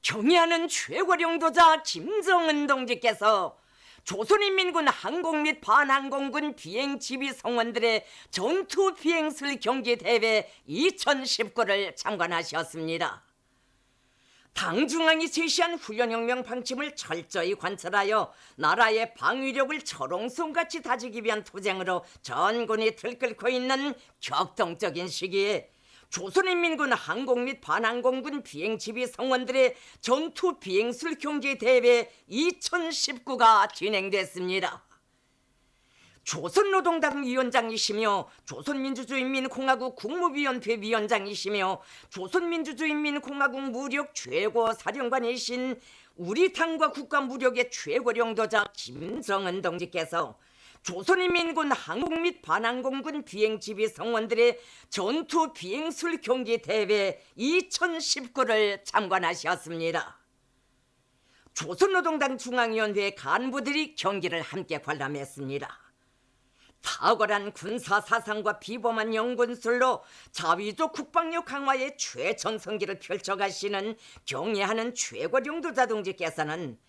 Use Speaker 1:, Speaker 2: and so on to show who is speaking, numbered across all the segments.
Speaker 1: 경의하는 최고령도자 김정은 동지께서 조선인민군 항공 및 반항공군 비행지휘 성원들의 전투 비행술 경기 대회 2019를 참관하셨습니다. 당 중앙이 제시한 훈련혁명 방침을 철저히 관철하여 나라의 방위력을 철옹성같이 다지기 위한 투쟁으로 전군이 들끓고 있는 격동적인 시기에 조선인민군 항공 및 반항공군 비행지휘 성원들의 전투 비행술 경기 대회 2019가 진행됐습니다. 조선노동당 위원장이시며 조선민주주의인민공화국 국무위원회 위원장이시며 조선민주주의인민공화국 무력 최고사령관이신 우리 당과 국가 무력의 최고령도자 김정은 동지께서 조선인민군 항공 및 반항공군 비행지휘 성원들의 전투 비행술 경기 대회 2019를 참관하셨습니다. 조선노동당 중앙위원회 간부들이 경기를 함께 관람했습니다. 탁월한 군사사상과 비범한 영군술로 자위적 국방력 강화의 최전성기를 펼쳐가시는 경애하는 최고령도자 동지께서는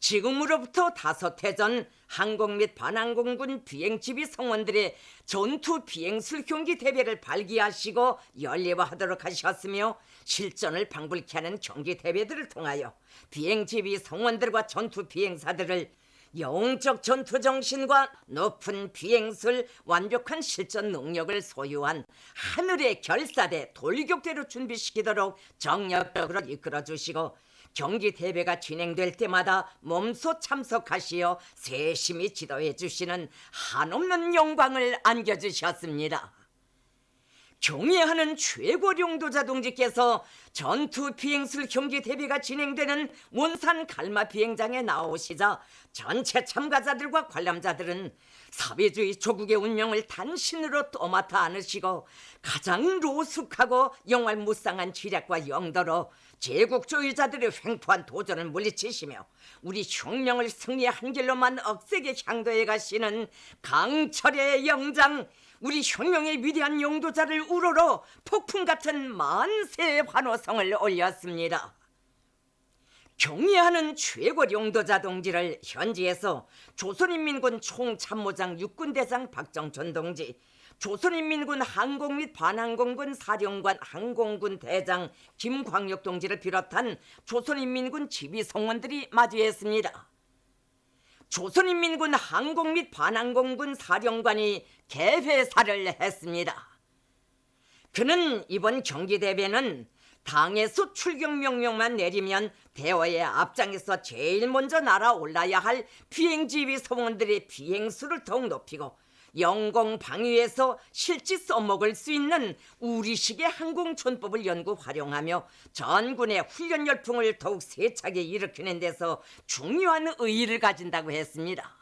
Speaker 1: 지금으로부터 5해 전 항공 및 반항공군 비행지휘 성원들의 전투 비행술 경기 대회를 발기하시고 연례화하도록 하셨으며 실전을 방불케 하는 경기 대회들을 통하여 비행지휘 성원들과 전투 비행사들을 영웅적 전투 정신과 높은 비행술, 완벽한 실전 능력을 소유한 하늘의 결사대 돌격대로 준비시키도록 정력적으로 이끌어주시고 경기 대회가 진행될 때마다 몸소 참석하시어 세심히 지도해 주시는 한없는 영광을 안겨주셨습니다. 경애하는 최고령도자 동지께서 전투 비행술 경기 대회가 진행되는 원산 갈마 비행장에 나오시자 전체 참가자들과 관람자들은 사회주의 조국의 운명을 단신으로 떠맡아 안으시고 가장 로숙하고 영활무쌍한 지략과 영도로 제국주의자들의 횡포한 도전을 물리치시며 우리 혁명을 승리의 한 길로만 억세게 향도해 가시는 강철의 영장, 우리 혁명의 위대한 용도자를 우러러 폭풍 같은 만세 환호성을 올렸습니다. 경의하는 최고령도자 동지를 현지에서 조선인민군 총참모장 육군대장 박정천 동지, 조선인민군 항공 및 반항공군 사령관 항공군 대장 김광역 동지를 비롯한 조선인민군 지휘성원들이 맞이했습니다. 조선인민군 항공 및 반항공군 사령관이 개회사를 했습니다. 그는 이번 경기대회는 당에서 출격 명령만 내리면 대회의 앞장에서 제일 먼저 날아올라야 할 비행지휘 성원들의 비행수를 더욱 높이고 영공 방위에서 실제 써먹을 수 있는 우리식의 항공촌법을 연구 활용하며 전군의 훈련 열풍을 더욱 세차게 일으키는 데서 중요한 의의를 가진다고 했습니다.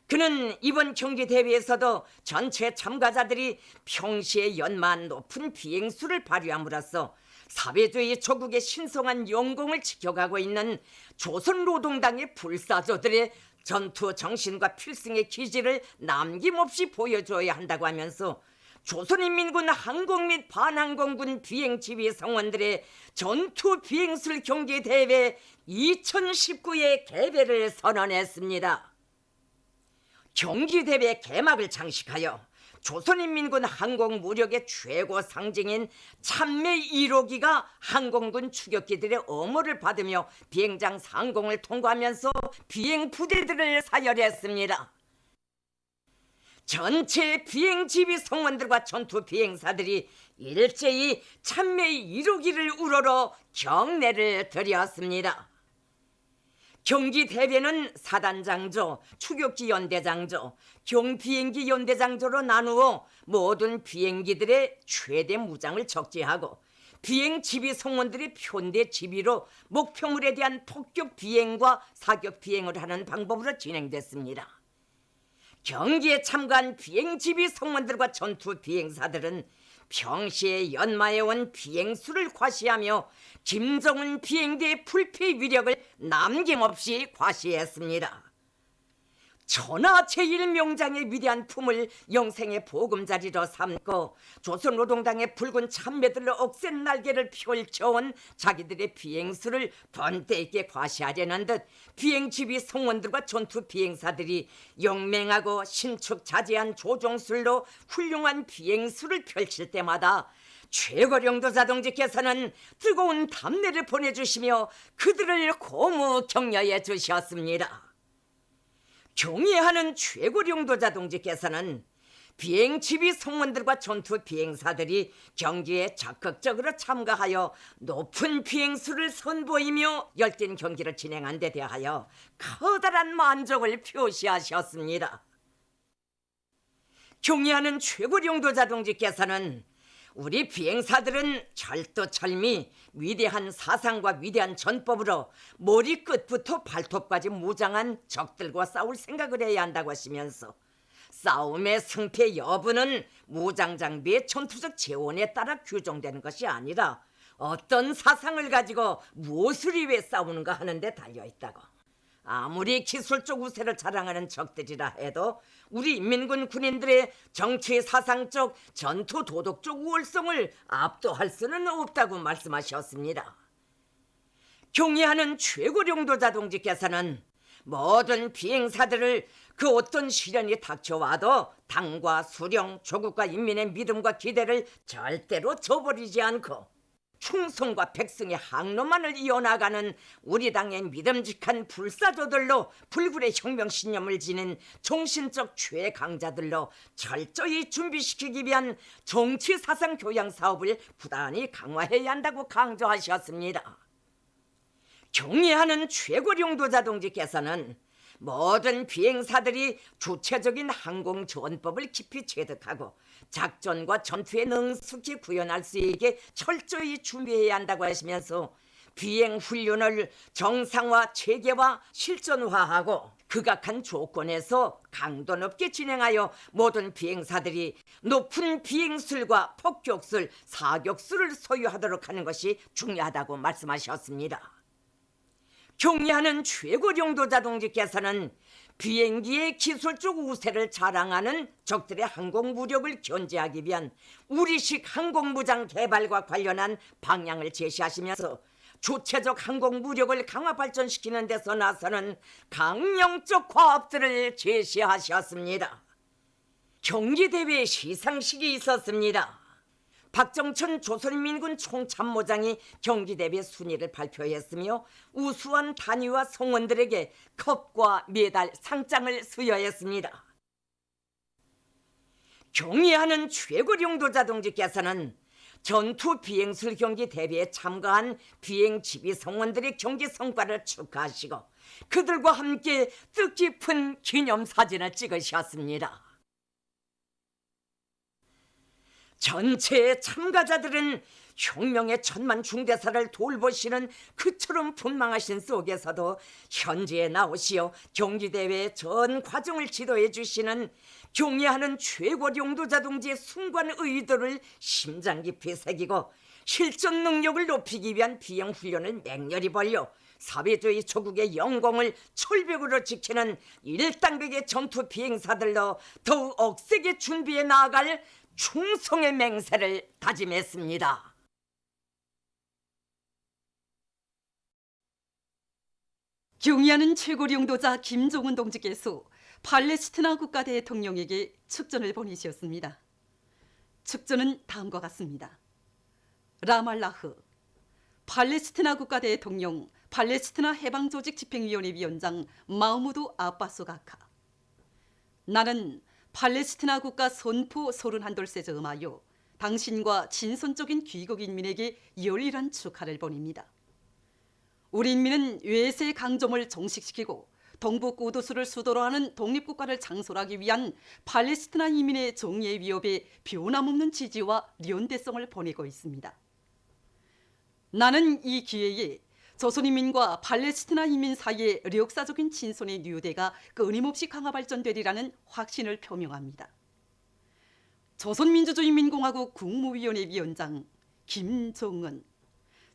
Speaker 1: 그는 이번 경기 대회에서도 전체 참가자들이 평시에 연마한 높은 비행수를 발휘함으로써 사회주의 조국의 신성한 영공을 지켜가고 있는 조선노동당의 불사조들의 전투 정신과 필승의 기질을 남김없이 보여줘야 한다고 하면서 조선인민군 항공 및 반항공군 비행지휘 성원들의 전투 비행술 경기 대회 2019의 개회를 선언했습니다. 경기 대회 개막을 장식하여 조선인민군 항공 무력의 최고 상징인 참매 1호기가 항공군 추격기들의 엄호를 받으며 비행장 상공을 통과하면서 비행 부대들을 사열했습니다. 전체 비행지휘 성원들과 전투 비행사들이 일제히 참매 1호기를 우러러 경례를 드렸습니다. 경기 대회는 사단장조, 추격기 연대장조, 경비행기 연대장조로 나누어 모든 비행기들의 최대 무장을 적재하고 비행 지휘 성원들의 편대 지휘로 목표물에 대한 폭격 비행과 사격 비행을 하는 방법으로 진행됐습니다. 경기에 참가한 비행 지휘 성원들과 전투 비행사들은 평시에 연마해온 비행수를 과시하며 김정은 비행대의 불패 위력을 남김없이 과시했습니다. 천하 제1명장의 위대한 품을 영생의 보금자리로 삼고 조선노동당의 붉은 참매들로 억센 날개를 펼쳐온 자기들의 비행수를 번때 있게 과시하려는 듯 비행지휘 성원들과 전투 비행사들이 영맹하고 신축자재한 조종술로 훌륭한 비행수를 펼칠 때마다 최고령도 자동직께서는 뜨거운 담례를 보내주시며 그들을 고무 격려해 주셨습니다. 경애하는 최고령도자 동지께서는 비행지휘 성원들과 전투 비행사들이 경기에 적극적으로 참가하여 높은 비행수를 선보이며 열띤 경기를 진행한 데 대하여 커다란 만족을 표시하셨습니다. 경애하는 최고령도자 동지께서는 우리 비행사들은 철두철미 위대한 사상과 위대한 전법으로 머리 끝부터 발톱까지 무장한 적들과 싸울 생각을 해야 한다고 하시면서 싸움의 승패 여부는 무장 장비의 전투적 재원에 따라 규정되는 것이 아니라 어떤 사상을 가지고 무엇을 위해 싸우는가 하는 데 달려있다고. 아무리 기술적 우세를 자랑하는 적들이라 해도 우리 인민군 군인들의 정치 사상적 전투 도덕적 우월성을 압도할 수는 없다고 말씀하셨습니다. 경애하는 최고령도자 동지께서는 모든 비행사들을 그 어떤 시련이 닥쳐와도 당과 수령, 조국과 인민의 믿음과 기대를 절대로 저버리지 않고 충성과 백성의 항로만을 이어나가는 우리 당의 믿음직한 불사조들로 불굴의 혁명신념을 지닌 정신적 최강자들로 철저히 준비시키기 위한 정치사상 교양 사업을 부단히 강화해야 한다고 강조하셨습니다. 경애하는 최고령도자 동지께서는 모든 비행사들이 주체적인 항공조언법을 깊이 체득하고 작전과 전투에 능숙히 구현할 수 있게 철저히 준비해야 한다고 하시면서 비행훈련을 정상화, 체계화, 실전화하고 극악한 조건에서 강도 높게 진행하여 모든 비행사들이 높은 비행술과 폭격술, 사격술을 소유하도록 하는 것이 중요하다고 말씀하셨습니다. 경애하는 최고령도자 동지께서는 비행기의 기술적 우세를 자랑하는 적들의 항공무력을 견제하기 위한 우리식 항공무장 개발과 관련한 방향을 제시하시면서 주체적 항공무력을 강화 발전시키는 데서 나서는 강령적 과업들을 제시하셨습니다. 경기대회 시상식이 있었습니다. 박정천 조선인민군 총참모장이 경기대회 순위를 발표했으며 우수한 단위와 성원들에게 컵과 메달, 상장을 수여했습니다. 경애하는 최고령도자 동지께서는 전투 비행술 경기 대회에 참가한 비행지휘 성원들의 경기 성과를 축하하시고 그들과 함께 뜻깊은 기념사진을 찍으셨습니다. 전체 참가자들은 혁명의 천만 중대사를 돌보시는 그처럼 분망하신 속에서도 현지에 나오시어 경기대회 전 과정을 지도해 주시는 경애하는 최고령도자 동지의 숭고한 의도를 심장 깊이 새기고 실전 능력을 높이기 위한 비행훈련을 맹렬히 벌여 사회주의 조국의 영광을 철벽으로 지키는 일당백의 전투 비행사들로 더욱 억세게 준비해 나아갈 충성의 맹세를 다짐했습니다.
Speaker 2: 경애하는 최고령도자 김종은 동지께서 팔레스티나 국가 대통령에게 축전을 보내셨습니다. 축전은 다음과 같습니다. 라말라흐 팔레스티나 국가 대통령 팔레스티나 해방조직 집행위원회 위원장 마흐무드 아바스 가카. 나는 팔레스티나 국가 선포 31돌 점하여 당신과 진선적인 귀국 인민에게 열일한 축하를 보냅니다. 우리 인민은 외세 강점을 종식시키고 동북 구두수를 수도로 하는 독립국가를 창설하기 위한 팔레스티나 인민의 정의의 위협에 변함없는 지지와 연대성을 보내고 있습니다. 나는 이 기회에 조선인민과 팔레스티나 인민 사이의 역사적인 친선의 뉴대가 끊임없이 강화 발전되리라는 확신을 표명합니다. 조선민주주의인민공화국 국무위원회 위원장 김정은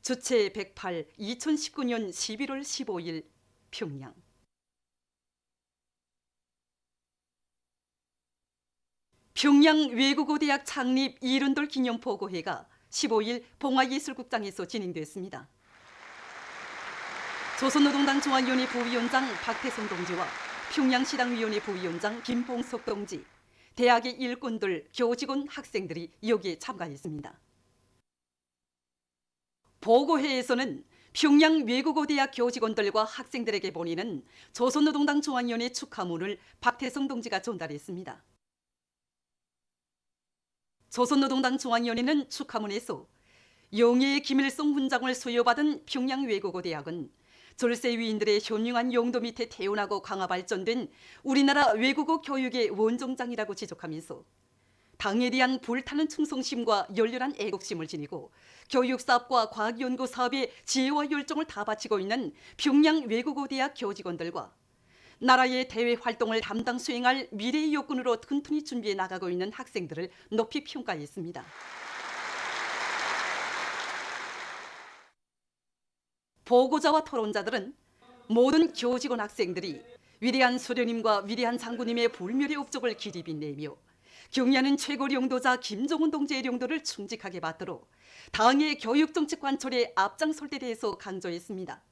Speaker 2: 주체 108 2019년 11월 15일 평양. 평양 외국어대학 창립 70돌 기념보고회가 15일 봉화예술국장에서 진행됐습니다. 조선노동당 중앙위원회 부위원장 박태성 동지와 평양시당위원회 부위원장 김봉석 동지, 대학의 일꾼들, 교직원, 학생들이 여기에 참가했습니다. 보고회에서는 평양 외국어대학 교직원들과 학생들에게 보내는 조선노동당 중앙위원회 축하문을 박태성 동지가 전달했습니다. 조선노동당 중앙위원회는 축하문에서 영예의 김일성 훈장을 수여받은 평양 외국어대학은 절세 위인들의 현명한 용도 밑에 태어나고 강화 발전된 우리나라 외국어 교육의 원종장이라고 지적하면서 당에 대한 불타는 충성심과 열렬한 애국심을 지니고 교육사업과 과학연구 사업에 지혜와 열정을 다 바치고 있는 평양 외국어대학 교직원들과 나라의 대외 활동을 담당 수행할 미래의 요건으로 튼튼히 준비해 나가고 있는 학생들을 높이 평가했습니다. 보고자와 토론자들은 모든 교직원 학생들이 위대한 수령님과 위대한 장군님의 불멸의 업적을 기리빛내며 경의하는 최고領導자 김정은 동지의領導를 충직하게 받도록 당의 교육정책 관철에 앞장설 때 대해서 강조했습니다.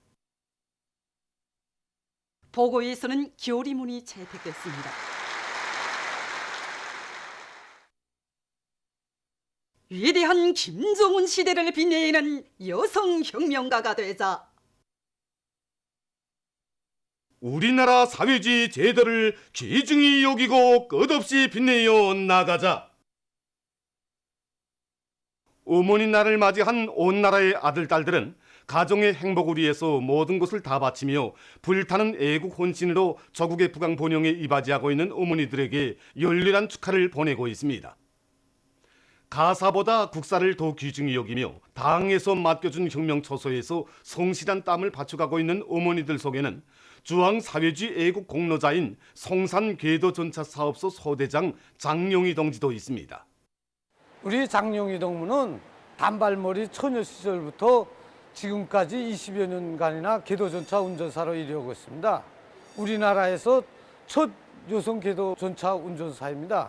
Speaker 2: 보고에서는 교리문이 채택됐습니다. 위대한 김정은 시대를 빛내는 여성혁명가가 되자.
Speaker 3: 우리나라 사회주의 제도를 귀중히 여기고 끝없이 빛내어 나가자. 어머니 날을 맞이한 온 나라의 아들, 딸들은 가정의 행복을 위해서 모든 것을 다 바치며 불타는 애국 혼신으로 조국의 부강 번영에 이바지하고 있는 어머니들에게 열렬한 축하를 보내고 있습니다. 가사보다 국사를 더 귀중히 여기며 당에서 맡겨준 혁명 처소에서 성실한 땀을 바쳐가고 있는 어머니들 속에는 중앙사회주의 애국 공로자인 송산궤도전차사업소 소대장 장용희 동지도 있습니다.
Speaker 4: 우리 장용희 동무는 단발머리 처녀 시절부터 지금까지 20여 년간이나 궤도전차 운전사로 일하고 있습니다. 우리나라에서 첫 여성 궤도전차 운전사입니다.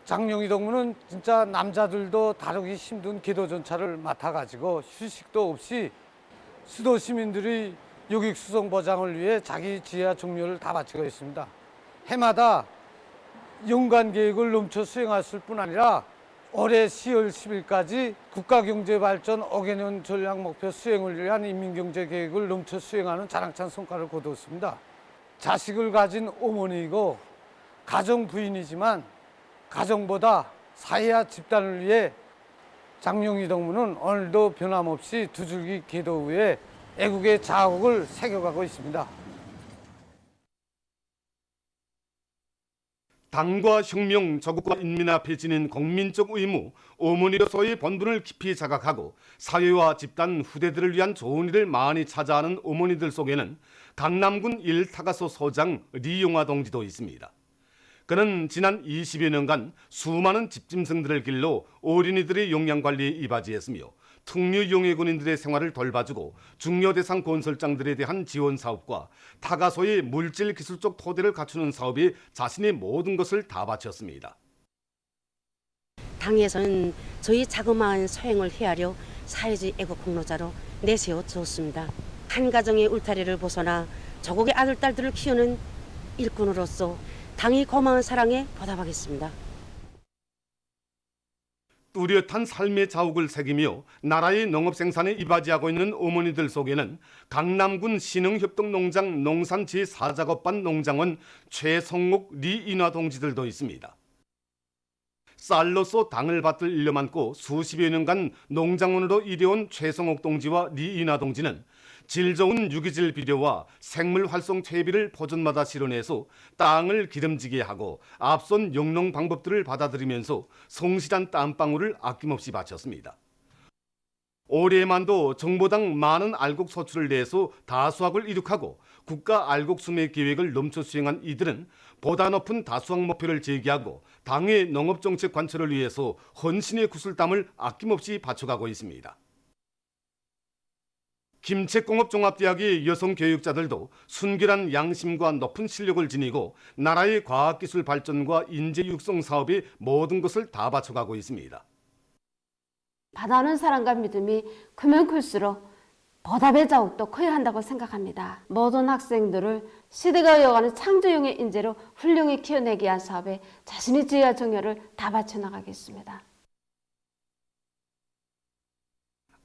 Speaker 4: 장용희 동무는 진짜 남자들도 다루기 힘든 궤도전차를 맡아가지고 휴식도 없이 수도 시민들이 요격 수송 보장을 위해 자기 지혜와 정열을 다 바치고 있습니다. 해마다 연간 계획을 넘쳐 수행했을 뿐 아니라 올해 10월 10일까지 국가경제발전 5개년 전략목표 수행을 위한 인민경제계획을 넘쳐 수행하는 자랑찬 성과를 거두었습니다. 자식을 가진 어머니이고 가정부인이지만 가정보다 사회와 집단을 위해 장용희 동무는 오늘도 변함없이 두 줄기 궤도 위에 애국의 자국을 새겨가고 있습니다.
Speaker 3: 당과 혁명, 조국과 인민 앞에 지닌 국민적 의무, 어머니로서의 본분을 깊이 자각하고 사회와 집단, 후대들을 위한 좋은 일을 많이 찾아하는 어머니들 속에는 강남군 1타가소 소장 리용화 동지도 있습니다. 그는 지난 20여 년간 수많은 집짐승들을 길러 어린이들의 영양관리에 이바지했으며 특류용해 군인들의 생활을 돌봐주고 중요대상 건설장들에 대한 지원 사업과 타가소의 물질 기술적 토대를 갖추는 사업에 자신의 모든 것을 다 바쳤습니다.
Speaker 5: 당에서는 저희 자그마한 소행을 헤아려 사회주의 애국 공로자로 내세워 주었습니다. 한 가정의 울타리를 벗어나 조국의 아들, 딸들을 키우는 일꾼으로서 당의 고마운 사랑에 보답하겠습니다.
Speaker 3: 뚜렷한 삶의 자욱을 새기며 나라의 농업생산에 이바지하고 있는 어머니들 속에는 강남군 신흥협동농장 농산 제4작업반 농장원 최성옥, 리인화 동지들도 있습니다. 쌀로서 당을 밭을 일려만고 수십여 년간 농장원으로 일해온 최성옥 동지와 리인화 동지는 질 좋은 유기질 비료와 생물 활성 퇴비를 포존마다 실어내서 땅을 기름지게 하고 앞선 영농 방법들을 받아들이면서 성실한 땀방울을 아낌없이 바쳤습니다. 올해만도 정보당 많은 알곡 소출을 내서 다수학을 이룩하고 국가 알곡 수매 계획을 넘쳐 수행한 이들은 보다 높은 다수학 목표를 제기하고 당의 농업정책 관철을 위해서 헌신의 구슬땀을 아낌없이 바쳐가고 있습니다. 김책공업종합대학의 여성 교육자들도 순결한 양심과 높은 실력을 지니고 나라의 과학기술 발전과 인재 육성 사업에 모든 것을 다 바쳐가고 있습니다.
Speaker 6: 바다는 사랑과 믿음이 크면 클수록 보답의 자욱도 커야 한다고 생각합니다. 모든 학생들을 시대가 이어가는 창조용의 인재로 훌륭히 키워내기 위한 사업에 자신의 지혜와 정열을 다 바쳐나가겠습니다.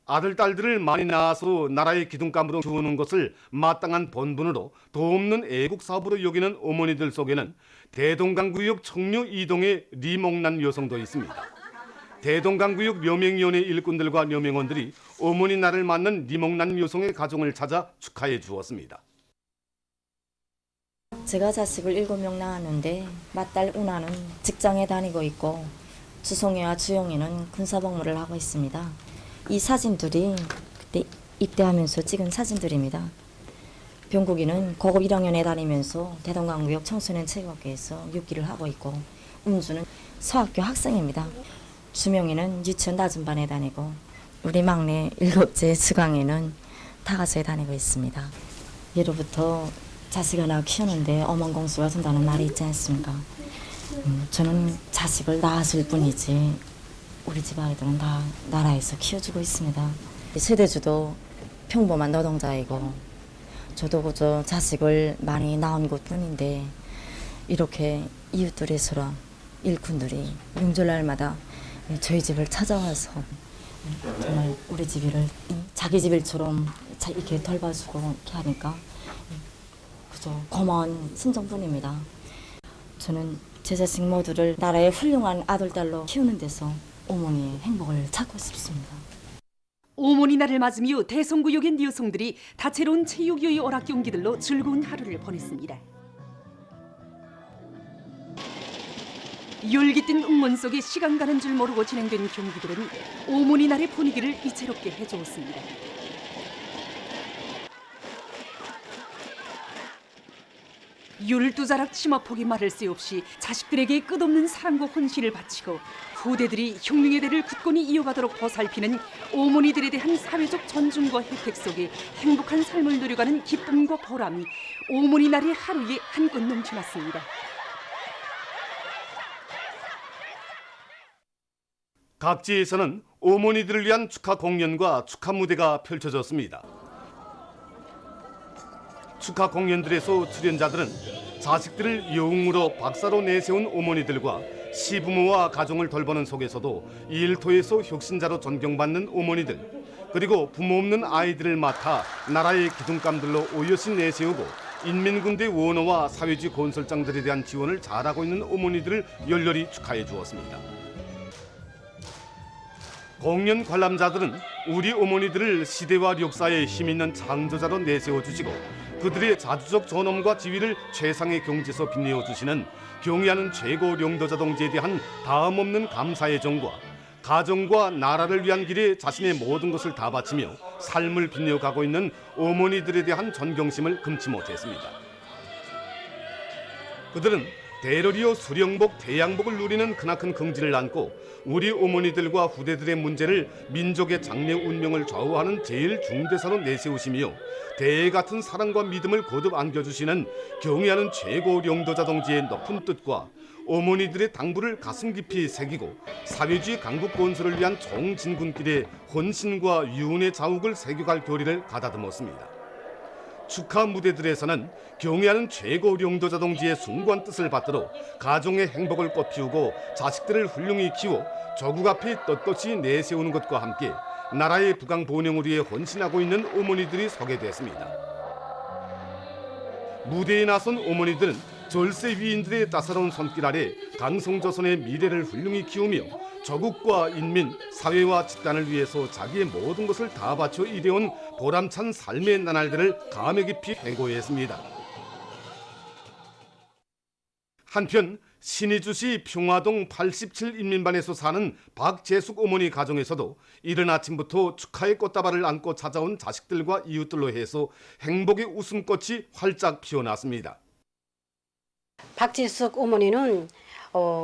Speaker 3: 아들, 딸들을 많이 낳아서 나라의 기둥감으로 키우는 것을 마땅한 본분으로 도움는 애국사업으로 여기는 어머니들 속에는 대동강구역 청류 이동의 리목난 여성도 있습니다. 대동강구역 묘명위원회 일꾼들과 묘명원들이 어머니 날을 맞는 리목난 여성의 가정을 찾아 축하해 주었습니다.
Speaker 7: 제가 자식을 7명 낳았는데 맏딸 운하는 직장에 다니고 있고 주송이와 주용이는 군사복무를 하고 있습니다. 이 사진들이 그때 입대하면서 찍은 사진들입니다. 병국이는 고급 1학년에 다니면서 대동강구역 청소년 체육학교에서 6기를 하고 있고 운주는 서학교 학생입니다. 주명이는 유치원 낮은 반에 다니고 우리 막내 7째 주강이는 타가소에 다니고 있습니다. 예로부터 자식 하나 키우는데 어망공수가 된다는 말이 있지 않습니까? 저는 자식을 낳았을 뿐이지 우리 집 아이들은 다 나라에서 키워주고 있습니다. 세대주도 평범한 노동자이고 저도 그저 자식을 많이 낳은 것뿐인데 이렇게 이웃들의 소라 일꾼들이 명절날마다 저희 집을 찾아와서 정말 우리 집을 자기 집 일처럼 이렇게 돌봐주고 이렇게 하니까 그저 고마운 심정뿐입니다. 저는 제 자식 모두를 나라의 훌륭한 아들, 딸로 키우는 데서 어머니의 행복을 찾고 싶습니다.
Speaker 2: 어머니 날을 맞으며 대성구역의 여성들이 다채로운 체육요의 오락 경기들로 즐거운 하루를 보냈습니다. 열깃든 응원 속에 시간 가는 줄 모르고 진행된 경기들은 어머니 날의 분위기를 이채롭게 해주었습니다. 열두 자락 치마폭이 마를 새 없이 자식들에게 끝없는 사랑과 헌신을 바치고 후대들이 혁명의 대를 굳건히 이어가도록 보살피는 어머니들에 대한 사회적 존중과 혜택 속에 행복한 삶을 누려가는 기쁨과 보람이 어머니 날의 하루에 한껏 넘쳐났습니다.
Speaker 3: 각지에서는 어머니들을 위한 축하 공연과 축하 무대가 펼쳐졌습니다. 축하 공연들에서 출연자들은 자식들을 영웅으로 박사로 내세운 어머니들과 시부모와 가정을 돌보는 속에서도 일터에서 혁신자로 존경받는 어머니들, 그리고 부모 없는 아이들을 맡아 나라의 기둥감들로 오롯이 내세우고 인민군대 원어와 사회주의 건설장들에 대한 지원을 잘하고 있는 어머니들을 열렬히 축하해 주었습니다. 공연 관람자들은 우리 어머니들을 시대와 역사에 힘있는 창조자로 내세워주시고 그들의 자주적 존엄과 지위를 최상의 경지에서 빛내어주시는 경의하는 최고領導者 동지에 대한 다음없는 감사의 정과 가정과 나라를 위한 길에 자신의 모든 것을 다 바치며 삶을 빛내어가고 있는 어머니들에 대한 존경심을 금치 못했습니다. 그들은 대러리어 수령복, 대양복을 누리는 크나큰 긍지를 안고 우리 어머니들과 후대들의 문제를 민족의 장래 운명을 좌우하는 제일 중대사로 내세우시며 대애 같은 사랑과 믿음을 거듭 안겨주시는 경의하는 최고領導者 동지의 높은 뜻과 어머니들의 당부를 가슴 깊이 새기고 사회주의 강국 건설을 위한 총진군길에 헌신과 유운의 자욱을 새겨갈 교리를 가다듬었습니다. 축하 무대들에서는 경의하는 최고領導者 동지의 숭고한 뜻을 받들어 가정의 행복을 꽃피우고 자식들을 훌륭히 키워 조국 앞에 떳떳이 내세우는 것과 함께 나라의 부강 번영을 위해 헌신하고 있는 어머니들이 소개됐습니다. 무대에 나선 어머니들은 절세 위인들의 따사로운 손길 아래 강성조선의 미래를 훌륭히 키우며 조국과 인민, 사회와 집단을 위해서 자기의 모든 것을 다 바쳐 이뤄온 보람찬 삶의 나날들을 감회 깊이 회고했습니다. 한편 신의주시 평화동 87인민반에서 사는 박재숙 어머니 가정에서도 이른 아침부터 축하의 꽃다발을 안고 찾아온 자식들과 이웃들로 해서 행복의 웃음꽃이 활짝 피어났습니다.
Speaker 5: 박재숙 어머니는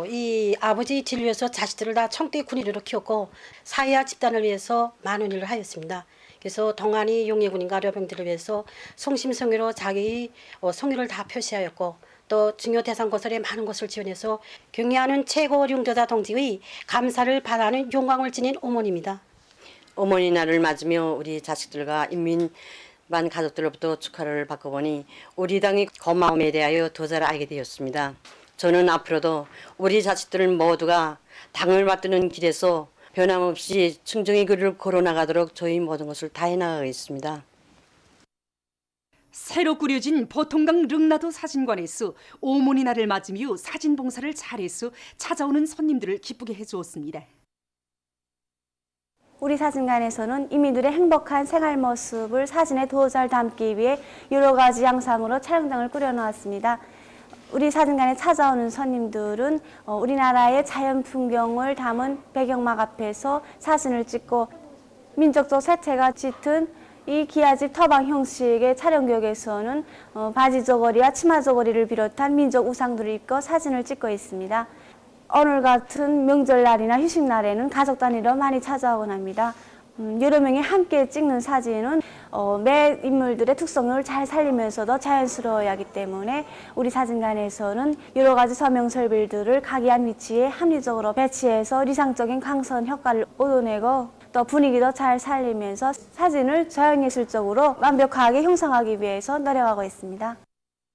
Speaker 5: 이 아버지 뒤를 위해서 자식들을 다 청대 군인으로 키웠고 사회와 집단을 위해서 많은 일을 하였습니다. 그래서 동안이 용예군인과 려병들을 위해서 성심성의로 자기의 성의를 다 표시하였고 또 중요 대상 건설에 많은 것을 지원해서 경의하는 최고 용도자 동지의 감사를 받아하는 영광을 지닌 어머니입니다.
Speaker 8: 어머니 날을 맞으며 우리 자식들과 인민반 가족들로부터 축하를 받고 보니 우리 당의 고마움에 대하여 더 잘 알게 되었습니다. 저는 앞으로도 우리 자식들 모두가 당을 맡드는 길에서 변함없이 충정의 길을 걸어나가도록 저희 모든 것을 다해 나가겠습니다.
Speaker 2: 새로 꾸려진 보통강 릉나도 사진관에서 오모니 날을 맞으며 사진 봉사를 잘해서 찾아오는 손님들을 기쁘게 해주었습니다.
Speaker 9: 우리 사진관에서는 이민들의 행복한 생활 모습을 사진에 더 잘 담기 위해 여러 가지 양상으로 촬영장을 꾸려놓았습니다. 우리 사진관에 찾아오는 손님들은 우리나라의 자연 풍경을 담은 배경막 앞에서 사진을 찍고 민족적 색채가 짙은 이 기아집 터방 형식의 촬영구역에서는 바지 저고리와 치마 저고리를 비롯한 민족 우상들을 입고 사진을 찍고 있습니다. 오늘 같은 명절날이나 휴식날에는 가족 단위로 많이 찾아오곤 합니다. 여러 명이 함께 찍는 사진은 매 인물들의 특성을 잘 살리면서도 자연스러워야 하기 때문에 우리 사진관에서는 여러 가지 서명 설비들을 각이한 위치에 합리적으로 배치해서 리상적인 광선 효과를 얻어내고 또 분위기도 잘 살리면서 사진을 저형예술적으로 완벽하게 형성하기 위해서 노력하고 있습니다.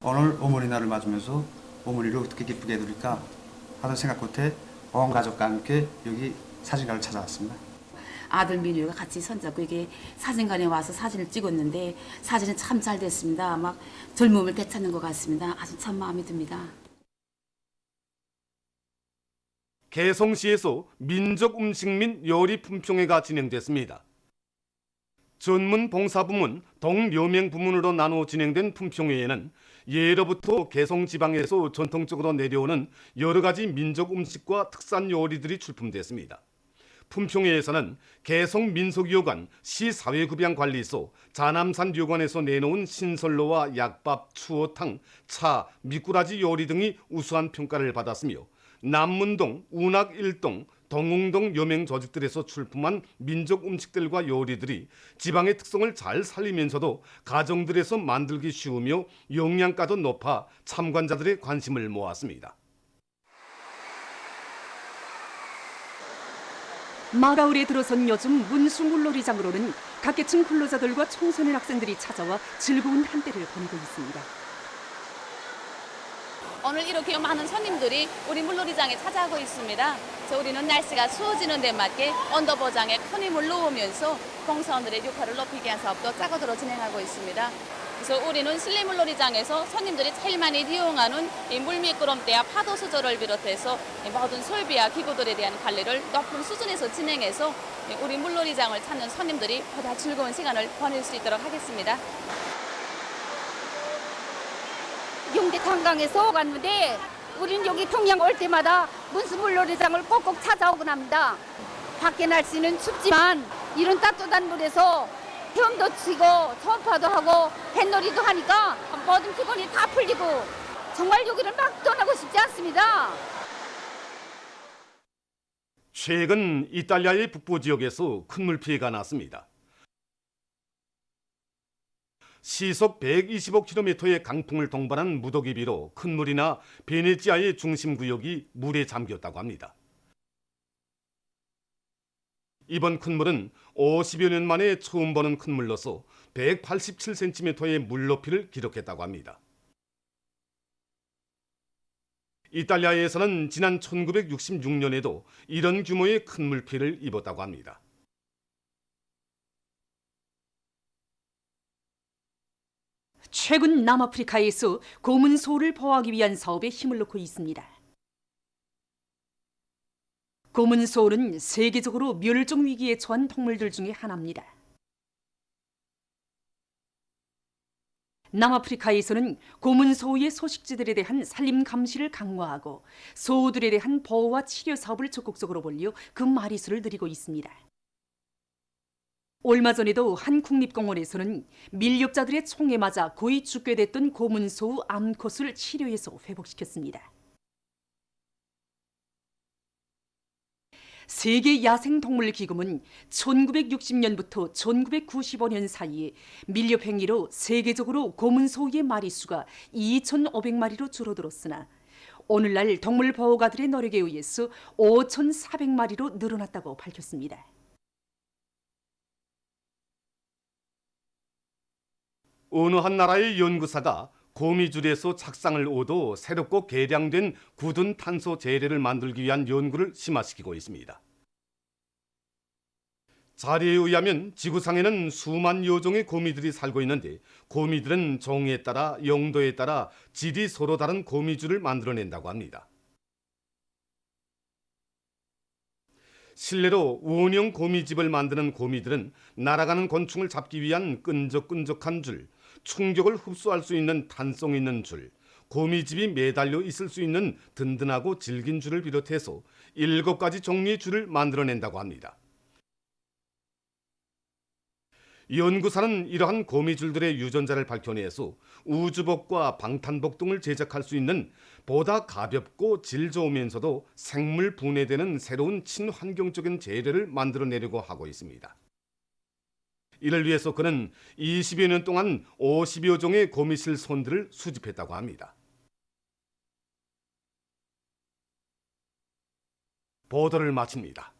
Speaker 10: 오늘 어머니 날을 맞으면서 어머니를 어떻게 기쁘게 해드릴까 하는 생각 끝에 온 가족과 함께 여기 사진관을 찾아왔습니다.
Speaker 11: 아들 민유가 같이 손잡고 이게 사진관에 와서 사진을 찍었는데 사진이 참 잘 됐습니다. 막 젊음을 되찾는 것 같습니다. 아주 참 마음에 듭니다.
Speaker 3: 개성시에서 민족 음식 및 요리 품평회가 진행됐습니다. 전문 봉사부문, 동여명 부문으로 나누어 진행된 품평회에는 예로부터 개성 지방에서 전통적으로 내려오는 여러 가지 민족 음식과 특산 요리들이 출품됐습니다. 품평회에서는 개성민속요관 시사회급양관리소 자남산요관에서 내놓은 신선로와 약밥, 추어탕, 차, 미꾸라지 요리 등이 우수한 평가를 받았으며 남문동, 운악일동, 동웅동 여명 조직들에서 출품한 민족 음식들과 요리들이 지방의 특성을 잘 살리면서도 가정들에서 만들기 쉬우며 영양가도 높아 참관자들의 관심을 모았습니다.
Speaker 2: 마가을에 들어선 요즘 문수물놀이장으로는 각계층 근로자들과 청소년 학생들이 찾아와 즐거운 한때를 보내고 있습니다.
Speaker 12: 오늘 이렇게 많은 손님들이 우리 물놀이장에 찾아오고 있습니다. 그래서 우리는 날씨가 추워지는 데 맞게 언더버장에 큰 힘을 놓으면서 봉사원들의 역할을 높이기 위한 사업도 짜고들어 진행하고 있습니다. 그래서 우리는 실내 물놀이장에서 손님들이 제일 많이 이용하는 이 물미끄럼대와 파도 수조를 비롯해서 모든 설비와 기구들에 대한 관리를 높은 수준에서 진행해서 우리 물놀이장을 찾는 손님들이 보다 즐거운 시간을 보낼 수 있도록 하겠습니다.
Speaker 13: 용대 탄강에서 왔는데 우리는 여기 평양 올 때마다 문수물놀이장을 꼭꼭 찾아오곤 합니다. 밖에 날씨는 춥지만 이런 따뜻한 물에서 헤엄도 치고 초음파도 하고 뱃놀이도 하니까 모든 피곤이 다 풀리고 정말 여기를 막 떠나고 싶지 않습니다.
Speaker 3: 최근 이탈리아의 북부 지역에서 큰 물피해가 났습니다. 시속 125km의 강풍을 동반한 무더기비로 큰 물이나 베네치아의 중심 구역이 물에 잠겼다고 합니다. 이번 큰 물은 50여 년 만에 처음 보는 큰 물로서 187cm의 물 높이를 기록했다고 합니다. 이탈리아에서는 지난 1966년에도 이런 규모의 큰 물피해를 입었다고 합니다.
Speaker 2: 최근 남아프리카에서 고문소를 보호하기 위한 사업에 힘을 놓고 있습니다. 고문소는 세계적으로 멸종 위기에 처한 동물들 중에 하나입니다. 남아프리카에서는 고문소의 소식지들에 대한 산림 감시를 강화하고 소들에 대한 보호와 치료 사업을 적극적으로 벌려 그 마리수를 늘리고 있습니다. 얼마 전에도 한 국립공원에서는 밀렵자들의 총에 맞아 거의 죽게 됐던 고문소의 암컷을 치료해서 회복시켰습니다. 세계야생동물기금은 1960년부터 1995년 사이에 밀렵행위로 세계적으로 고문소의 마리수가 2,500마리로 줄어들었으나 오늘날 동물보호가들의 노력에 의해서 5,400마리로 늘어났다고 밝혔습니다.
Speaker 3: 어느 한 나라의 연구사가 거미줄에서 착상을 얻어 새롭고 개량된 굳은 탄소 재래를 만들기 위한 연구를 심화시키고 있습니다. 자료에 의하면 지구상에는 수만 여종의 거미들이 살고 있는데 거미들은 종에 따라 용도에 따라 질이 서로 다른 거미줄을 만들어낸다고 합니다. 실내로 원형 거미집을 만드는 거미들은 날아가는 곤충을 잡기 위한 끈적끈적한 줄, 충격을 흡수할 수 있는 탄성 있는 줄, 거미집이 매달려 있을 수 있는 든든하고 질긴 줄을 비롯해서 7가지 종류의 줄을 만들어낸다고 합니다. 연구사는 이러한 거미줄들의 유전자를 밝혀내서 우주복과 방탄복 등을 제작할 수 있는 보다 가볍고 질 좋으면서도 생물 분해되는 새로운 친환경적인 재래를 만들어내려고 하고 있습니다. 이를 위해서 그는 20여 년 동안 50여 종의 거미실 손들을 수집했다고 합니다. 보도를 마칩니다.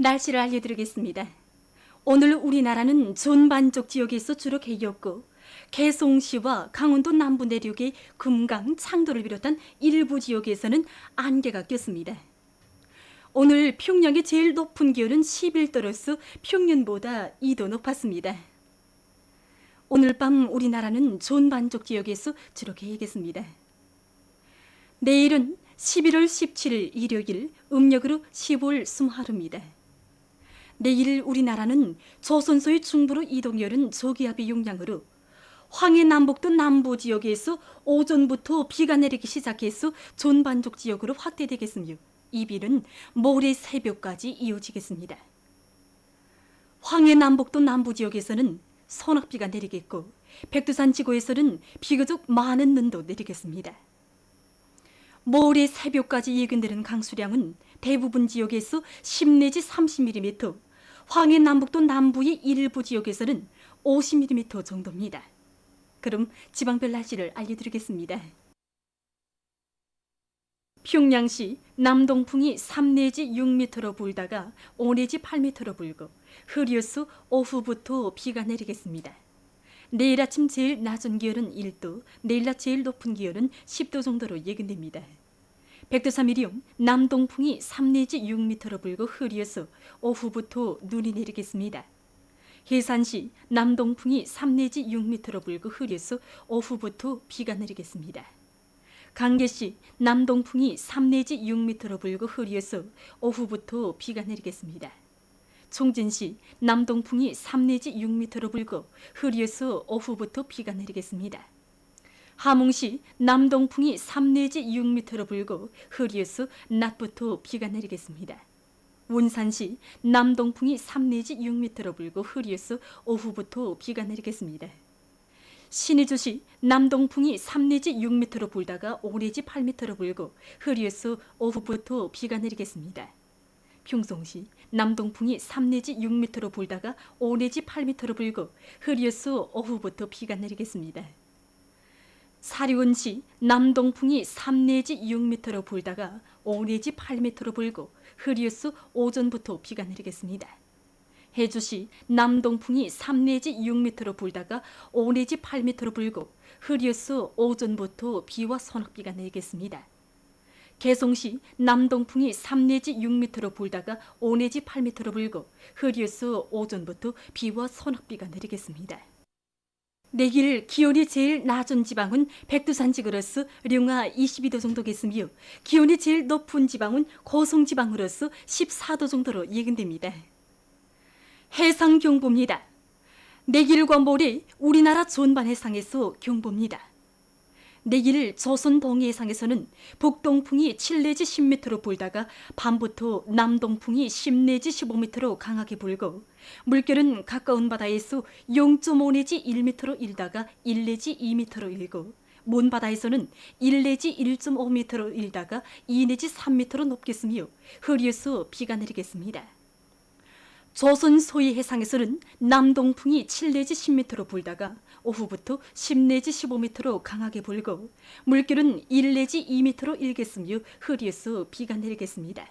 Speaker 14: 날씨를 알려드리겠습니다. 오늘 우리나라는 전반적 지역에서 주로 개였고 개송시와 강원도 남부 내륙의 금강, 창도를 비롯한 일부 지역에서는 안개가 꼈습니다. 오늘 평양의 제일 높은 기온은 11도로서 평년보다 2도 높았습니다. 오늘 밤 우리나라는 전반적 지역에서 주로 개겠습니다. 내일은 11월 17일 일요일, 음력으로 10월 수하루입니다. 내일 우리나라는 조선소의 중부로 이동열은 저기압의 영향으로 황해 남북도 남부 지역에서 오전부터 비가 내리기 시작해서 전반적 지역으로 확대되겠으며 이 비는 모레 새벽까지 이어지겠습니다. 황해 남북도 남부 지역에서는 소낙비가 내리겠고 백두산 지구에서는 비교적 많은 눈도 내리겠습니다. 모레 새벽까지 예견되는 강수량은 대부분 지역에서 10 내지 30mm, 황해 남북도 남부의 일부 지역에서는 50mm 정도입니다. 그럼 지방별 날씨를 알려드리겠습니다. 평양시 남동풍이 3 내지 6m로 불다가 5 내지 8m로 불고 흐려서 오후부터 비가 내리겠습니다. 내일 아침 제일 낮은 기온은 1도, 내일 낮 제일 높은 기온은 10도 정도로 예견됩니다. 백두산 이리움 남동풍이 3 내지 6m로 불고 흐려서 오후부터 눈이 내리겠습니다. 해산시 남동풍이 3 내지 6m로 불고 흐려서 오후부터 비가 내리겠습니다. 강계시 남동풍이 3 내지 6m로 불고 흐려서 오후부터 비가 내리겠습니다. 총진시 남동풍이 3 내지 6m로 불고 흐려서 오후부터 비가 내리겠습니다. 함흥시 남동풍이 3 내지 6m로 불고 흐려서 낮부터 비가 내리겠습니다. 운산시 남동풍이 3 내지 6m로 불고 흐려서 오후부터 비가 내리겠습니다. 신의주시 남동풍이 3 내지 6m로 불다가 5 내지 8m로 불고 흐려서 오후부터 비가 내리겠습니다. 평송시 남동풍이 3 내지 6m로 불다가 5 내지 8m로 불고 흐려서 오후부터 비가 내리겠습니다. 사리원시 남동풍이 3 내지 6m로 불다가 5 내지 8m로 불고 흐려서 오전부터 비가 내리겠습니다. 해주시 남동풍이 3 내지 6m로 불다가 5 내지 8m로 불고 흐려서 오전부터 비와 소낙비가 내리겠습니다. 개송시 남동풍이 3 내지 6m로 불다가 5 내지 8m로 불고 흐려서 오전부터 비와 소낙비가 내리겠습니다. 내일 기온이 제일 낮은 지방은 백두산 지구로서 령화 22도 정도겠으며 기온이 제일 높은 지방은 고성 지방으로서 14도 정도로 예견됩니다. 해상 경보입니다. 내일과 모레 우리나라 전반 해상에서 경보입니다. 내일 조선 동해상에서는 북동풍이 7 내지 10m로 불다가 밤부터 남동풍이 10 내지 15m로 강하게 불고 물결은 가까운 바다에서 0.5 내지 1m로 일다가 1 내지 2m로 일고 먼 바다에서는 1 내지 1.5m로 일다가 2 내지 3m로 높겠으며 흐려서 비가 내리겠습니다. 조선 소위 해상에서는 남동풍이 7 내지 10m로 불다가 오후부터 10 내지 15m로 강하게 불고 물결은 1 내지 2m로 일겠으며 흐려서 비가 내리겠습니다.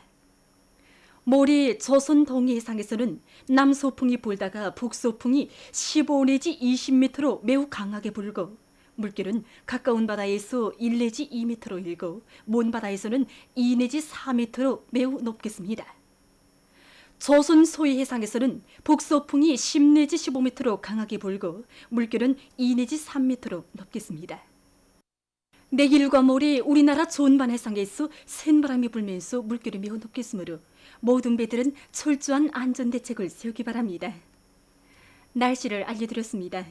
Speaker 14: 모레 조선 동해해상에서는 남소풍이 불다가 북소풍이 15 내지 20m로 매우 강하게 불고 물결은 가까운 바다에서 1 내지 2m로 일고 먼 바다에서는 2 내지 4m로 매우 높겠습니다. 조선 소위 해상에서는 북서풍이 10 내지 15m로 강하게 불고 물결은 2 내지 3m로 높겠습니다. 내일과 모레 우리나라 존반 해상에서 센바람이 불면서 물결이 매우 높겠으므로 모든 배들은 철저한 안전대책을 세우기 바랍니다. 날씨를 알려드렸습니다.